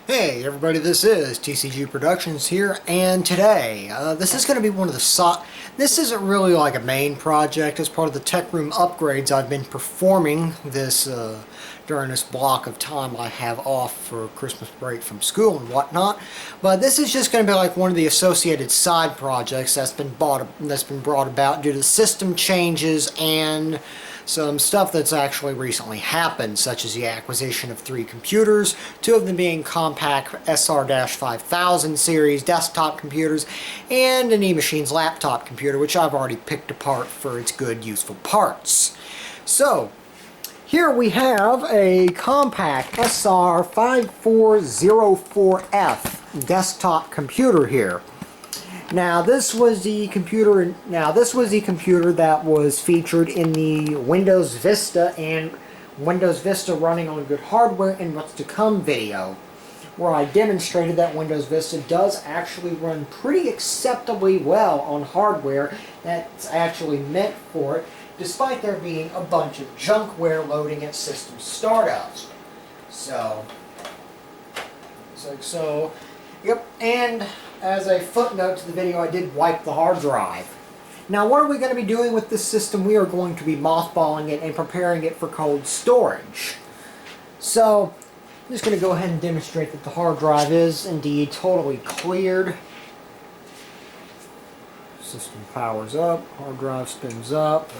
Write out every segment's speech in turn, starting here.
Hey everybody, this is TCG Productions here, and today this is going to be one of the this isn't really like a main project. As part of the tech room upgrades I've been performing this during this block of time I have off for Christmas break from school and whatnot. But this is just going to be like one of the associated side projects that's been brought about due to system changes and some stuff that's actually recently happened, such as the acquisition of 3 computers, 2 of them being compact SR-5000 series desktop computers, and an eMachine's laptop computer, which I've already picked apart for its good, useful parts. So, here we have a compact SR-5404F desktop computer here. Now this was the computer that was featured in the Windows Vista and Windows Vista running on good hardware and what's to come video, where I demonstrated that Windows Vista does actually run pretty acceptably well on hardware that's actually meant for it, despite there being a bunch of junkware loading at system startups. Yep, and as a footnote to the video, I did wipe the hard drive. Now, what are we going to be doing with this system? We are going to be mothballing it and preparing it for cold storage. So, I'm just going to go ahead and demonstrate that the hard drive is indeed totally cleared. System powers up, hard drive spins up,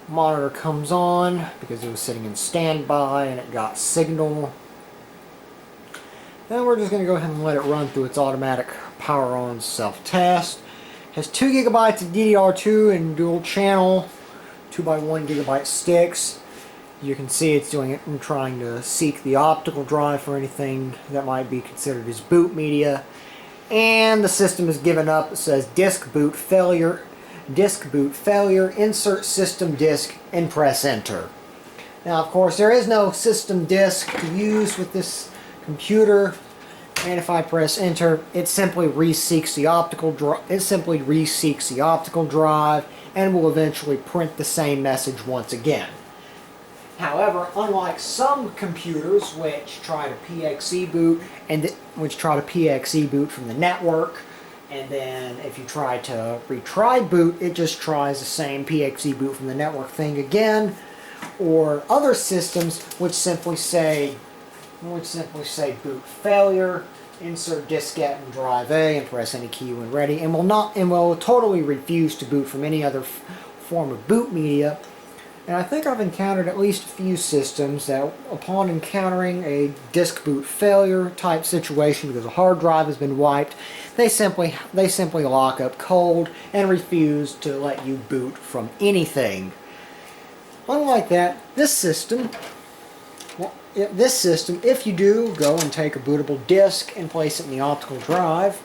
monitor comes on because it was sitting in standby and it got signal. Then we're just going to go ahead and let it run through its automatic power on self-test. Has 2 gigabytes of DDR2 and dual channel 2x1 gigabyte sticks. You can see it's doing it and trying to seek the optical drive for anything that might be considered as boot media. And the system has given up. It says disk boot failure, insert system disk and press enter. Now of course there is no system disk to use with this computer, and if I press enter, it simply reseeks the optical drive and will eventually print the same message once again. However, unlike some computers which try to PXE boot from the network, and then if you try to retry boot, it just tries the same PXE boot from the network thing again, or other systems which simply say boot failure, insert diskette and drive A and press any key when ready, and will totally refuse to boot from any other form of boot media. And I think I've encountered at least a few systems that upon encountering a disk boot failure type situation because a hard drive has been wiped, they simply lock up cold and refuse to let you boot from anything. Unlike that, this system, if you do go and take a bootable disk and place it in the optical drive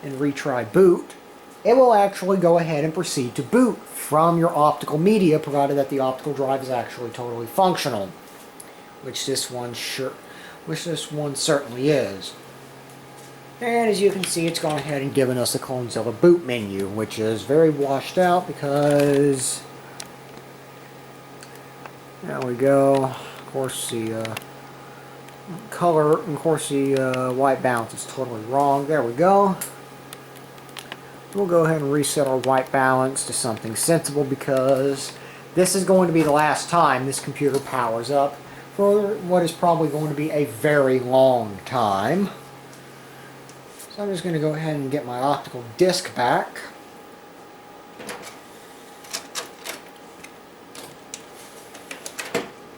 and retry boot, it will actually go ahead and proceed to boot from your optical media, provided that the optical drive is actually totally functional, which this one certainly is. And as you can see, it's gone ahead and given us a Kdenlive boot menu, which is very washed out because there we go. Of course, the white balance is totally wrong. There we go. We'll go ahead and reset our white balance to something sensible because this is going to be the last time this computer powers up for what is probably going to be a very long time. So I'm just going to go ahead and get my optical disc back.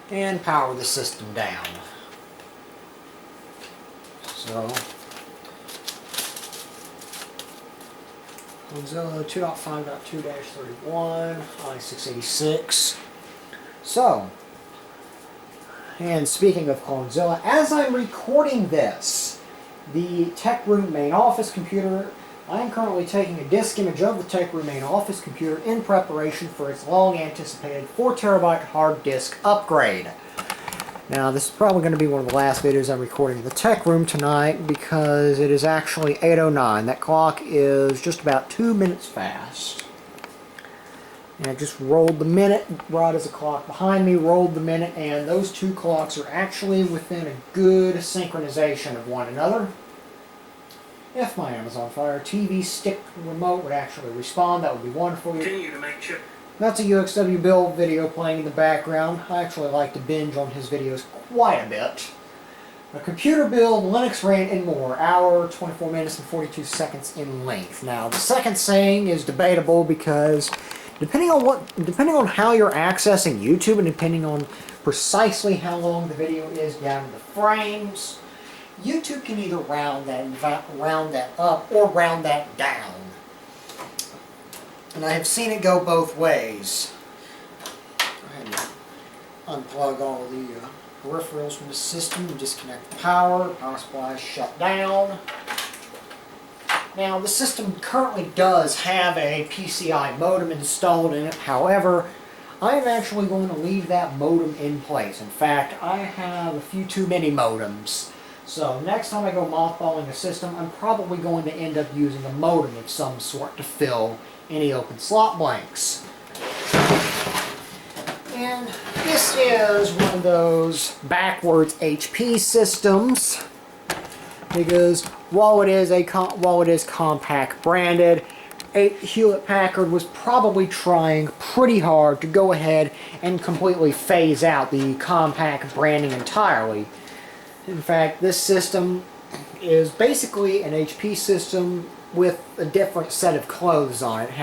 And power the system down. So, Kdenlive 2.5.2-31, i686. So, and speaking of Kdenlive, as I'm recording this, the Tech Room main office computer, I am currently taking a disk image of the Tech Room main office computer in preparation for its long-anticipated 4TB hard disk upgrade. Now, this is probably going to be one of the last videos I'm recording in the Tech Room tonight because it is actually 8:09. That clock is just about 2 minutes fast. And I just rolled the minute, brought as a clock behind me, rolled the minute, and those two clocks are actually within a good synchronization of one another. If my Amazon Fire TV stick remote would actually respond, that would be wonderful. Continue to make chip. That's a UXW build video playing in the background. I actually like to binge on his videos quite a bit. A computer build, Linux rant, and more. Hour, 24 minutes, and 42 seconds in length. Now, the second saying is debatable because depending on how you're accessing YouTube and depending on precisely how long the video is down to the frames, YouTube can either round that up or round that down. And I have seen it go both ways. I had to unplug all of the peripherals from the system and disconnect the power. Power supply is shut down. Now, the system currently does have a PCI modem installed in it. However, I am actually going to leave that modem in place. In fact, I have a few too many modems. So next time I go mothballing a system, I'm probably going to end up using a modem of some sort to fill any open slot blanks. And this is one of those backwards HP systems, because while it is compact branded, Hewlett-Packard was probably trying pretty hard to go ahead and completely phase out the compact branding entirely. In fact, this system is basically an HP system with a different set of clothes on it. It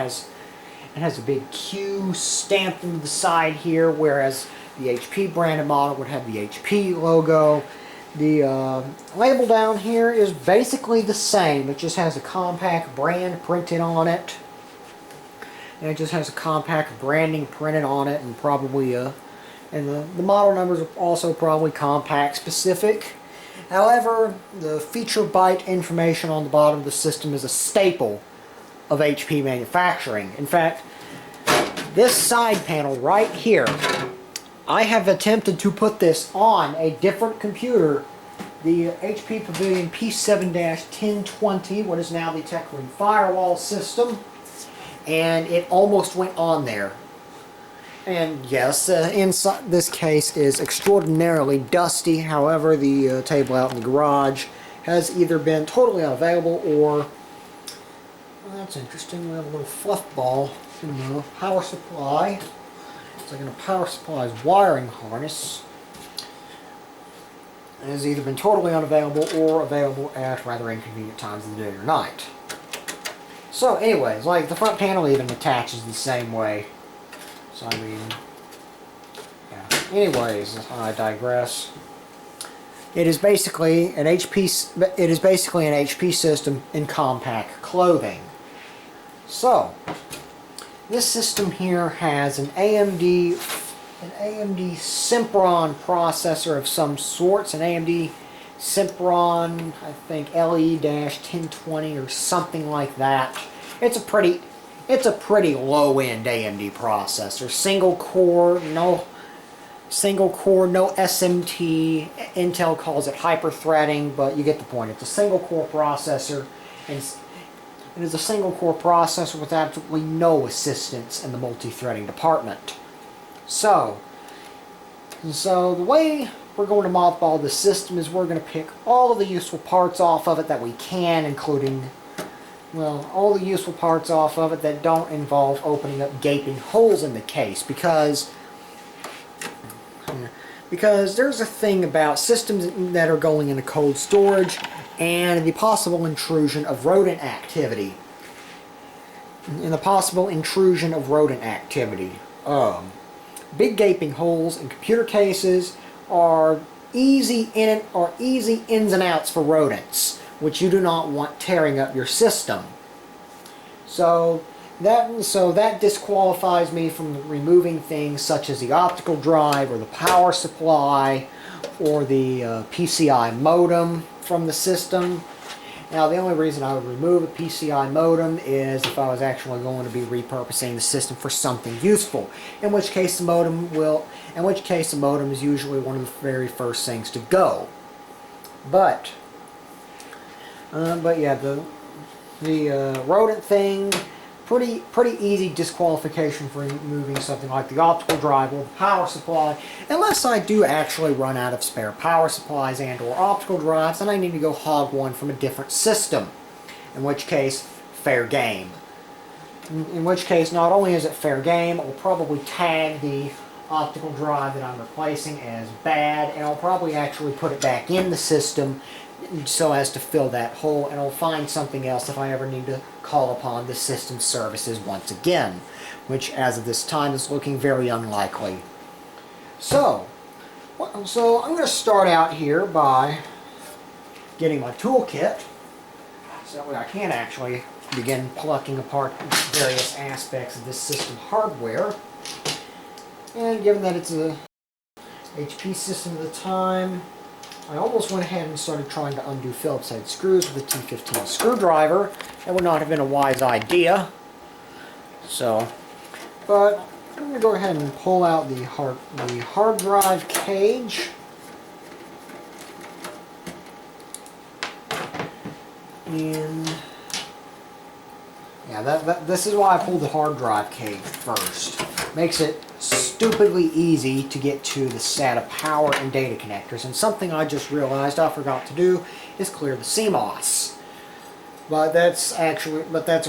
has a big Q stamped into the side here, whereas the HP branded model would have the HP logo. The label down here is basically the same. It just has a compact brand printed on it. And it just has a compact branding printed on it, and probably and the model numbers are also probably compact specific. However, the feature byte information on the bottom of the system is a staple of HP manufacturing. In fact, this side panel right here, I have attempted to put this on a different computer, the HP Pavilion P7-1020, what is now the Tech Room Firewall system, and it almost went on there. And yes, inside this case is extraordinarily dusty. However, the table out in the garage has either been totally unavailable or, well, that's interesting, we have a little fluff ball in the power supply. It's like in a power supply's wiring harness. It has either been totally unavailable or available at rather inconvenient times of the day or night. So anyways, like the front panel even attaches the same way. So I mean, yeah. Anyways, I digress. It is basically an HP system in compact clothing. So this system here has an AMD Sempron processor of some sorts, an AMD Sempron, I think LE-1020 or something like that. It's a pretty low-end AMD processor. Single core, no SMT. Intel calls it hyper-threading, but you get the point. It's a single core processor, and it is a single core processor with absolutely no assistance in the multi-threading department. So the way we're going to mothball this system is we're going to pick all of the useful parts off of it that we can, including, well, all the useful parts off of it that don't involve opening up gaping holes in the case, because there's a thing about systems that are going into cold storage and the possible intrusion of rodent activity. Big gaping holes in computer cases are easy ins and outs for rodents, which you do not want tearing up your system. So that disqualifies me from removing things such as the optical drive or the power supply or the PCI modem from the system. Now, the only reason I would remove a PCI modem is if I was actually going to be repurposing the system for something useful, in which case the modem is usually one of the very first things to go. But yeah, the rodent thing, pretty easy disqualification for removing something like the optical drive or the power supply, unless I do actually run out of spare power supplies and or optical drives and I need to go hog one from a different system, in which case fair game. In which case, not only is it fair game, I'll probably tag the optical drive that I'm replacing as bad, and I'll probably actually put it back in the system so as to fill that hole, and I'll find something else if I ever need to call upon the system services once again, which as of this time is looking very unlikely. So I'm going to start out here by getting my toolkit, so that way I can actually begin plucking apart various aspects of this system hardware. And given that it's a HP system at the time, I almost went ahead and started trying to undo Phillips head screws with a T15 screwdriver. That would not have been a wise idea. But I'm going to go ahead and pull out the hard drive cage. And yeah, this is why I pulled the hard drive cage first. Makes it stupidly easy to get to the SATA power and data connectors. And something I just realized I forgot to do is clear the CMOS. But that's a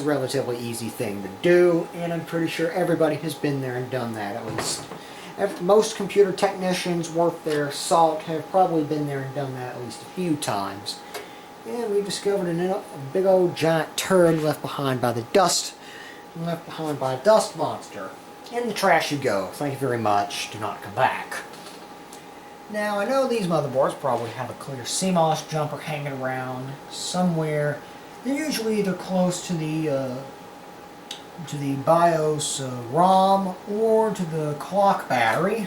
relatively easy thing to do, and I'm pretty sure everybody has been there and done that at least. Most computer technicians worth their salt have probably been there and done that at least a few times. And we discovered a big old giant turd left behind by a dust monster. In the trash you go. Thank you very much. Do not come back. Now, I know these motherboards probably have a clear CMOS jumper hanging around somewhere. They're usually either close to the BIOS ROM or to the clock battery.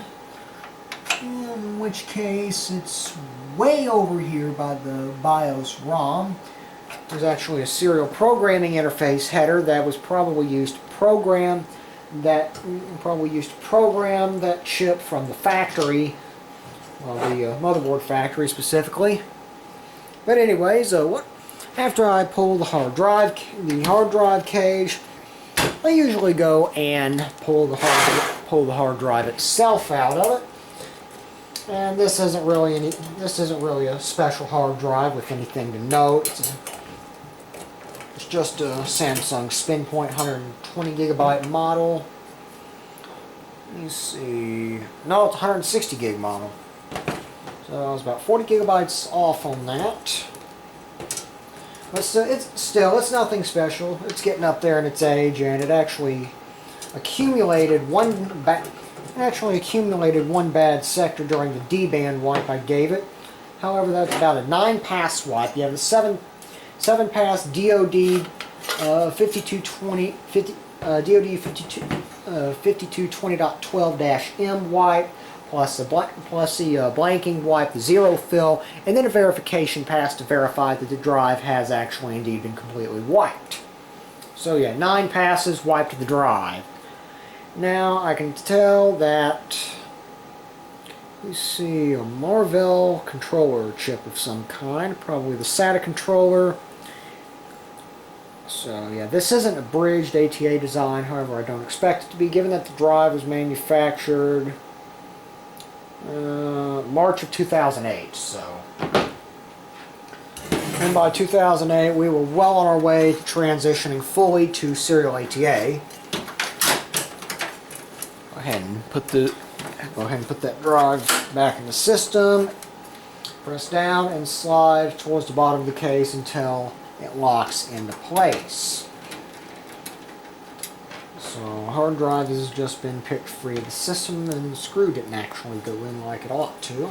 In which case, it's way over here by the BIOS ROM. There's actually a serial programming interface header that was probably used to program that chip from the factory, well, the motherboard factory specifically. But anyways, after I pull the hard drive cage, I usually go and pull the hard drive itself out of it. And this isn't really a special hard drive with anything to note. It's just a Samsung SpinPoint 120 gigabyte model. Let me see. No, it's a 160 gig model. So I was about 40 gigabytes off on that. But it's nothing special. It's getting up there in its age, and it actually accumulated one bad sector during the D-band wipe I gave it. However, that's about a 9-pass wipe. You have the 7-pass DoD 5220.12-M wipe, plus the blanking wipe, the zero fill, and then a verification pass to verify that the drive has actually indeed been completely wiped. So yeah, 9 passes wiped the drive. Now I can tell that, let's see, a Marvell controller chip of some kind, probably the SATA controller. So yeah, this isn't a bridged ATA design, however I don't expect it to be, given that the drive was manufactured March of 2008. So, and by 2008 we were well on our way to transitioning fully to serial ATA. Go ahead and put that drive back in the system. Press down and slide towards the bottom of the case until it locks into place. So hard drive has just been picked free of the system, and the screw didn't actually go in like it ought to.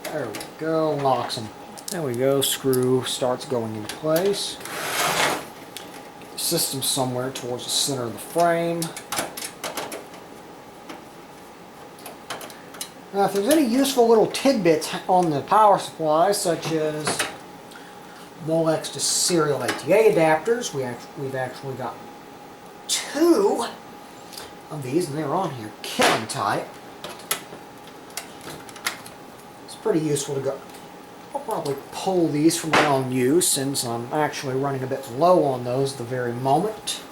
There we go, locks in. There we go, screw starts going into place. Get the system somewhere towards the center of the frame. Now, if there's any useful little tidbits on the power supply, such as Molex to serial ATA adapters, we've actually got 2 of these, and they're on here, killing type. It's pretty useful to go. I'll probably pull these for my own use since I'm actually running a bit low on those at the very moment.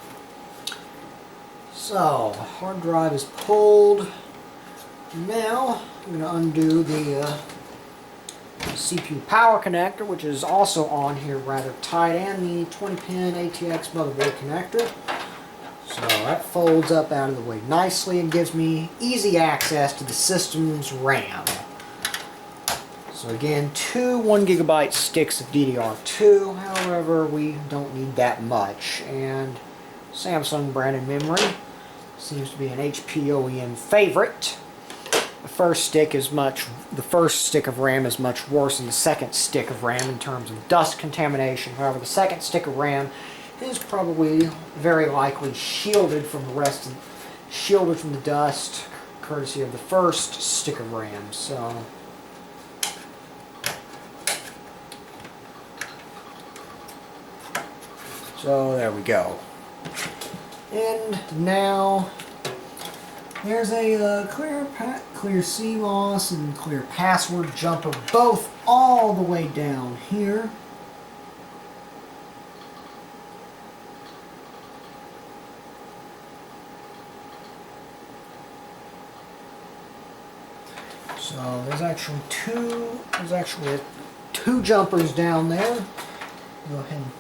So, hard drive is pulled. Now, I'm going to undo the CPU power connector, which is also on here rather tight, and the 20-pin ATX motherboard connector. So that folds up out of the way nicely and gives me easy access to the system's RAM. So again, two 1GB sticks of DDR2, however, we don't need that much. And Samsung branded memory seems to be an HP OEM favorite. The first stick of RAM is much worse than the second stick of RAM in terms of dust contamination. However, the second stick of RAM is probably very likely shielded from the dust, courtesy of the first stick of RAM. So there we go. And now there's a clear CMOS and clear password jumper, both all the way down here. So there's actually two jumpers down there. Go ahead and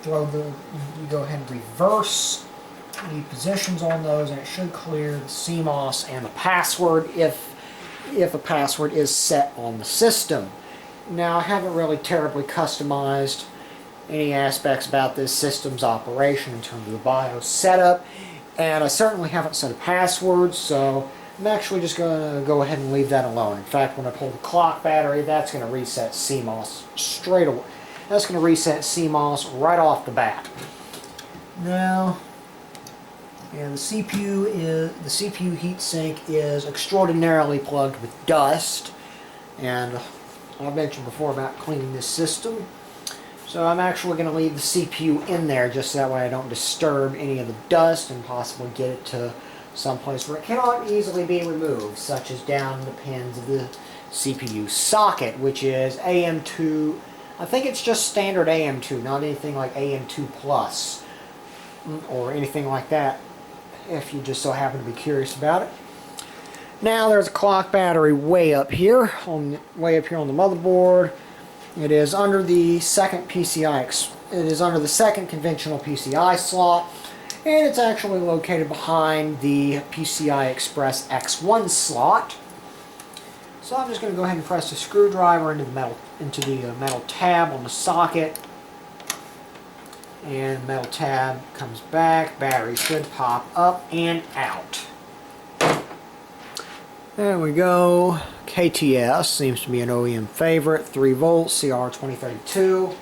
go ahead and reverse the positions on those, and it should clear the CMOS and the password if a password is set on the system. Now, I haven't really terribly customized any aspects about this system's operation in terms of the BIOS setup, and I certainly haven't set a password, so I'm actually just going to go ahead and leave that alone. In fact, when I pull the clock battery, that's going to reset CMOS straight away. That's going to reset CMOS right off the bat. Now, and the CPU heatsink is extraordinarily plugged with dust, and I've mentioned before about cleaning this system. So I'm actually going to leave the CPU in there just so that way I don't disturb any of the dust and possibly get it to someplace where it cannot easily be removed, such as down the pins of the CPU socket, which is AM2. I think it's just standard AM2, not anything like AM2 Plus or anything like that, if you just so happen to be curious about it. Now there's a clock battery way up here on the motherboard. It is under the second conventional PCI slot, and it's actually located behind the PCI Express X1 slot. So I'm just going to go ahead and press the screwdriver into the metal tab on the socket, and the metal tab comes back. Battery should pop up and out. There we go. KTS seems to be an OEM favorite. 3 volts, CR2032.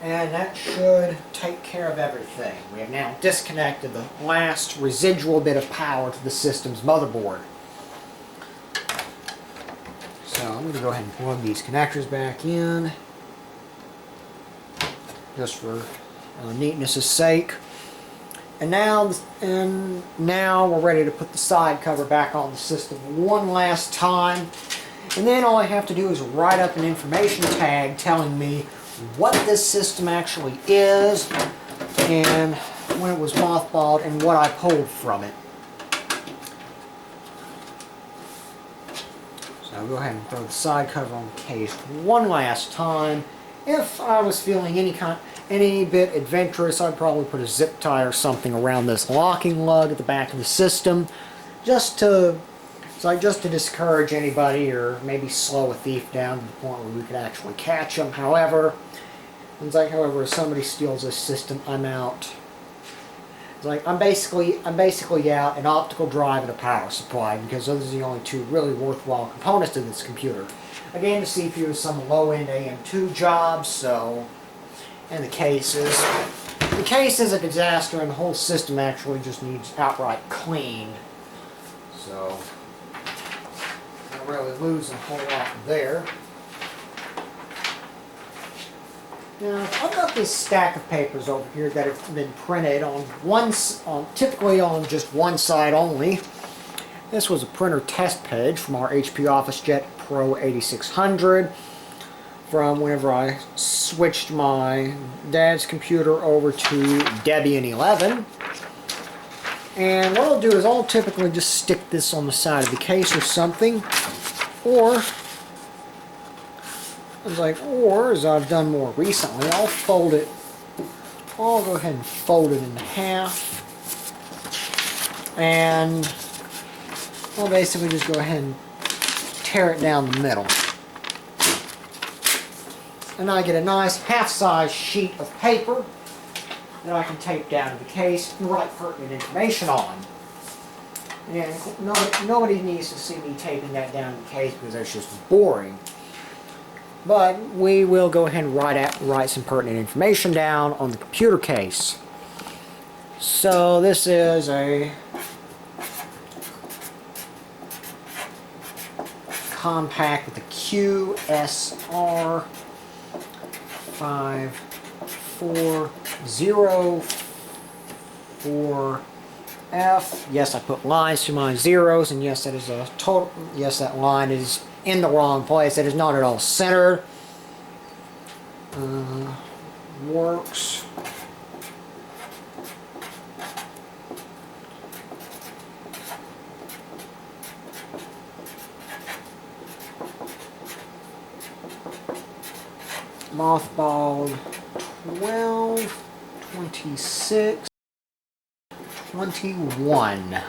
And that should take care of everything. We have now disconnected the last residual bit of power to the system's motherboard. So I'm going to go ahead and plug these connectors back in, just for neatness' sake. And now we're ready to put the side cover back on the system one last time. And then all I have to do is write up an information tag telling me what this system actually is, and when it was mothballed, and what I pulled from it. So I'll go ahead and throw the side cover on the case one last time. If I was feeling any bit adventurous, I'd probably put a zip tie or something around this locking lug at the back of the system, just to discourage anybody, or maybe slow a thief down to the point where we could actually catch them. However, if somebody steals this system, I'm out. It's like I'm basically out an optical drive and a power supply, because those are the only two really worthwhile components to this computer. Again, the CPU is some low-end AM2 job, so, and the case is a disaster, and the whole system actually just needs outright cleaned. So, not really losing a whole lot there. Now, I've got this stack of papers over here that have been printed typically on just one side only. This was a printer test page from our HP OfficeJet Pro 8600 from whenever I switched my dad's computer over to Debian 11. And what I'll do is I'll typically just stick this on the side of the case or something, or as I've done more recently, I'll fold it. I'll go ahead and fold it in half, and I'll basically just go ahead and tear it down the middle. And I get a nice half-size sheet of paper that I can tape down to the case and write pertinent information on. And nobody needs to see me taping that down to the case because that's just boring. But we will go ahead and write some pertinent information down on the computer case. So this is a compact with a QSR 5404F. Yes, I put lines to my zeros, and yes, that is a total. Yes, that line is in the wrong place. It is not at all centered. Works. Mothballed 12, 26, 21.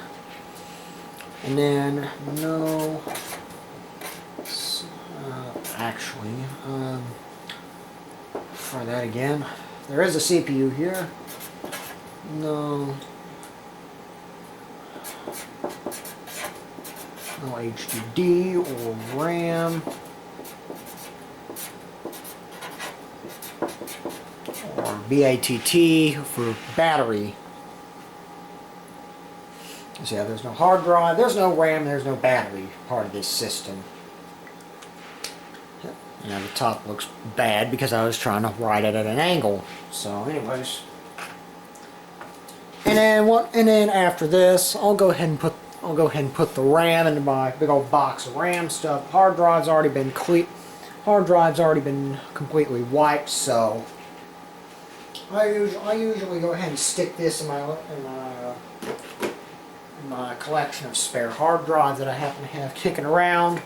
And then no, try that again. There is a CPU here. No HDD or RAM. Or BATT for battery. So yeah, there's no hard drive, there's no RAM, there's no battery part of this system. Now the top looks bad because I was trying to write it at an angle. So anyways. And then after this, I'll go ahead and put the RAM into my big old box of RAM stuff. Hard drive's already been completely wiped, so I usually go ahead and stick this in my collection of spare hard drives that I happen to have kicking around.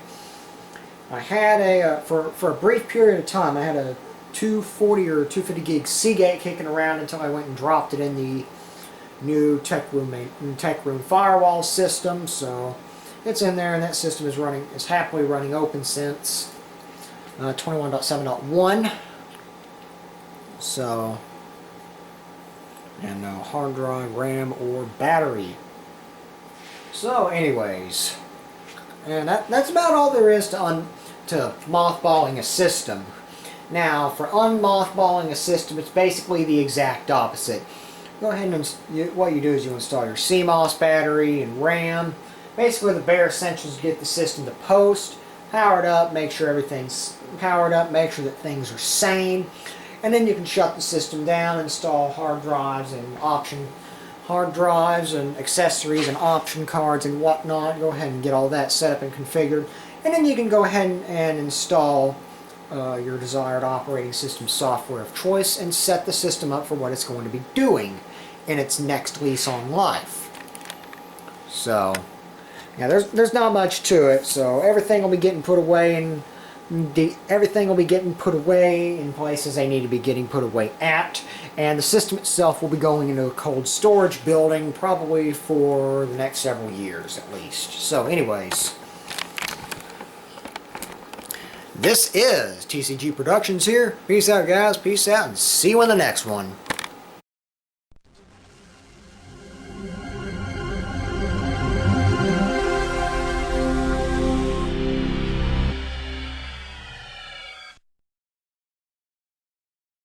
I had for a brief period of time, I had a 240 or 250 gig Seagate kicking around until I went and dropped it in the new tech room firewall system. So it's in there, and that system is happily running open since 21.7.1. So, and no hard drive, RAM, or battery. So anyways, and that's about all there is to mothballing a system. Now, for unmothballing a system, it's basically the exact opposite. Go ahead and what you do is you install your CMOS battery and RAM. Basically, the bare essentials to get the system to post, power it up, make sure everything's powered up, make sure that things are sane, and then you can shut the system down, install hard drives and accessories and option cards and whatnot. Go ahead and get all that set up and configured, and then you can go ahead and install your desired operating system software of choice and set the system up for what it's going to be doing in its next lease on life. So yeah, there's not much to it. So everything will be getting put away, and everything will be getting put away in places they need to be getting put away at, and the system itself will be going into a cold storage building probably for the next several years at least. So anyways, this is TCG Productions here. Peace out, guys. Peace out, and see you in the next one.